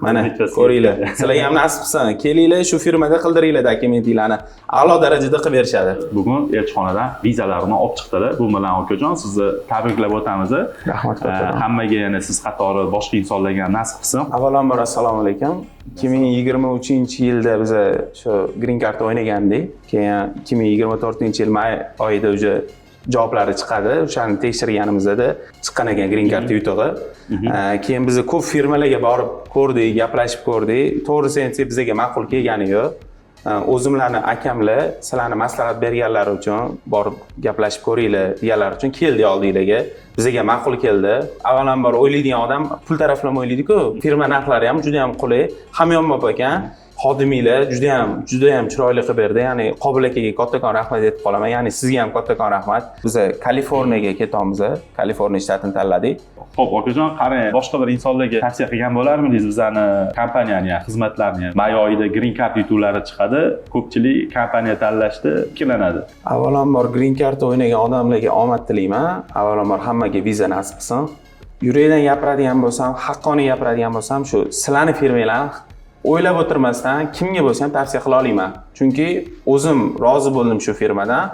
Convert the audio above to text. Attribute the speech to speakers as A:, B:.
A: Mana ko'ringlar. Sizlarga ham nasib qilsin. Kelinglar, shu firmada qildiringlar dokumentinglarni. A'lo darajada qilib berishadi.
B: Bugun elchixonadan vizalarni olib chiqdilar. Bu bilan akajon sizni tabriklab o'tamiz.
A: Rahmat kattaman.
B: Hammaga yana siz qatori boshqa insonlarga ham nasib qilsin.
A: Avvalambor assalomu alaykum. 2023-yilda biz shu green card o'ynagandik. Keyin 2024-yil may oyida o'sha javoblari chiqadi. O'shani tekshirganimizda chiqqan ekan green card yutug'i. Keyin biz ko'p firmalarga borib ko'rdik, gaplashib ko'rdik. To'g'risi aytsak bizga ma'qul kelgani yo'q. O'zimlarni akamlar sizlarni maslahat berganlari uchun borib gaplashib ko'ringlar deganlari uchun keldik oldinglarga. Bizga ma'qul keldi. Avvalambor o'ylaydigan odam pul taraflama o'ylaydi-ku. Firma narxlari ham juda ham qulay. Hamyonbop ekan. Xodiminglar juda ham chiroyli qilib berdi. Ya'ni Qobil akaga kattakon rahmat aytib qolaman. Ya'ni sizga ham kattakon rahmat. Biz Kaliforniyaga ketamiz. Kaliforniya shtatini tanladik.
B: Xo'p, akajon, qarang, boshqa bir insonlarga tavsiya qilgan bo'larmidingiz bizani kompaniyani, xizmatlarni? May oyida green card yutuvlari chiqadi. Ko'pchilik kompaniya tanlashda ikkilanadi.
A: Avvalambor green card o'ynagan odamlarga omad tilayman. Avvalambor hammaga viza nasib qilsin. Yurakdan gapiradigan bo'lsam, haqqoniy gapiradigan bo'lsam, shu sizlarni firmanglarni o'ylab o'tirmasdan kimga bo'lsa ham tavsiya qila olaman. Chunki o'zim rozi bo'ldim shu firmadan.